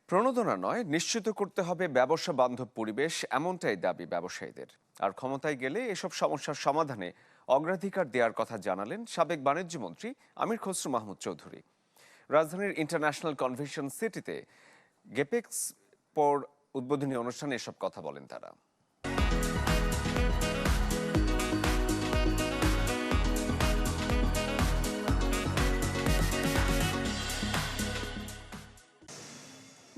প্রণোদনা নয়, নিশ্চিত করতে হবে ব্যবসা বান্ধব পরিবেশ, এমনটাই দাবি ব্যবসায়ীদের। আর ক্ষমতায় গেলে এসব সমস্যার সমাধানে অগ্রাধিকার দেওয়ার কথা জানালেন সাবেক বাণিজ্যমন্ত্রী আমির খসরু মাহমুদ চৌধুরী। রাজধানীর ইন্টারন্যাশনাল কনভেনশন সিটিতে গেপেক্স পর উদ্বোধনী অনুষ্ঠানে এসব কথা বলেন তারা।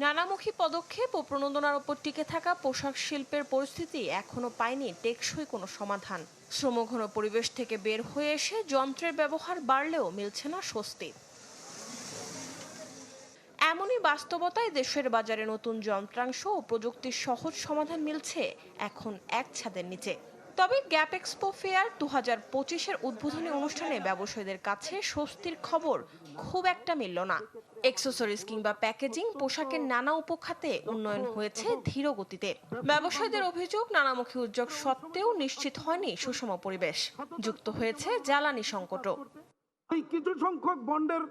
নানামুখী পদক্ষেপ ও প্রণোদনার ওপর টিকে থাকা পোশাক শিল্পের পরিস্থিতি এখনো পায়নি টেকসই কোনো সমাধান। শ্রমঘন পরিবেশ থেকে বের হয়ে এসে যন্ত্রের ব্যবহার বাড়লেও মিলছে না স্বস্তি। এমনই বাস্তবতায় দেশের বাজারে নতুন যন্ত্রাংশ ও প্রযুক্তির সহজ সমাধান মিলছে এখন এক ছাদের নিচে। তবে গ্যাপ এক্সপো ফেয়ার 2025-এর উদ্বোধনী অনুষ্ঠানে ব্যবসায়ীদের কাছে স্বস্তির খবর খুব একটা মিলল না। এক্সেসরিজ কিংবা প্যাকেজিং, পোশাকের নানা উপখাতে উন্নয়ন হয়েছে ধীর গতিতে। ব্যবসায়ীদের অভিযোগ, নানামুখী উদ্যোগ সত্ত্বেও নিশ্চিত হয়নি সুষম পরিবেশ, যুক্ত হয়েছে জ্বালানি সংকটও। কিছু সংখ্যক বন্ডের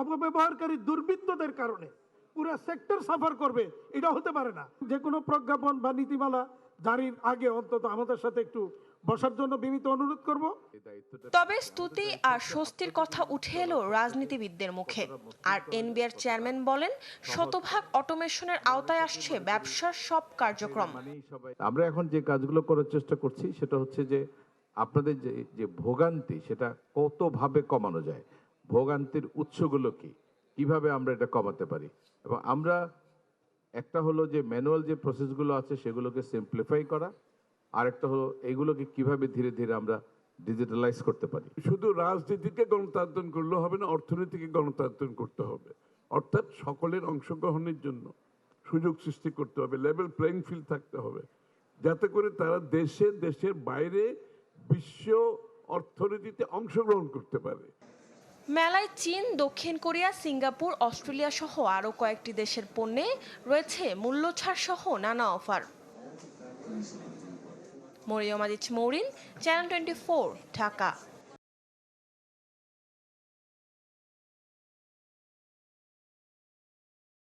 অপব্যবহারকারী দুর্বৃত্তদের কারণে পুরো সেক্টর সাফার করবে, এটা হতে পারে না। যে কোনো প্রজ্ঞাপন বা নীতিমালা জারির আগে অন্তত আমাদের সাথে একটু বসার জন্য বিনীত অনুরোধ করব। তবে স্তুতি আর স্বস্তির কথা উঠে এলো রাজনীতিবিদদের মুখে। আর এনবিআর চেয়ারম্যান বলেন, শতভাগ অটোমেশনের আওতায় আসছে ব্যবসার সব কার্যক্রম। আমরা এখন যে কাজগুলো করার চেষ্টা করছি সেটা হচ্ছে যে আপনাদের যে ভোগান্তি, সেটা কতভাবে কমানো যায়, ভোগান্তির উৎসগুলো কি, কিভাবে আমরা এটা কমাতে পারি। এবং আমরা একটা হলো যে ম্যানুয়াল যে প্রসেসগুলো আছে সেগুলোকে সিম্পলিফাই করা, আর একটা হলো এইগুলোকে কিভাবে ধীরে ধীরে আমরা ডিজিটালাইজ করতে পারি। শুধু রাজনীতিকে গণতান্ত্রিক করলে হবে না, অর্থনীতিকে গণতান্ত্রিক করতে হবে। অর্থাৎ সকলের অংশগ্রহণের জন্য সুযোগ সৃষ্টি করতে হবে, লেভেল প্লেইং ফিল্ড থাকতে হবে, যাতে করে তারা দেশের বাইরে বিশ্ব অর্থনীতিতে অংশগ্রহণ করতে পারে। মেলায় চীন, দক্ষিণ কোরিয়া, সিঙ্গাপুর, অস্ট্রেলিয়া সহ আরও কয়েকটি দেশের পণ্যে রয়েছে মূল্যছাড় সহ নানা অফার। মরিয়ম আজিজ মৌরিন, চ্যানেল 24, ঢাকা।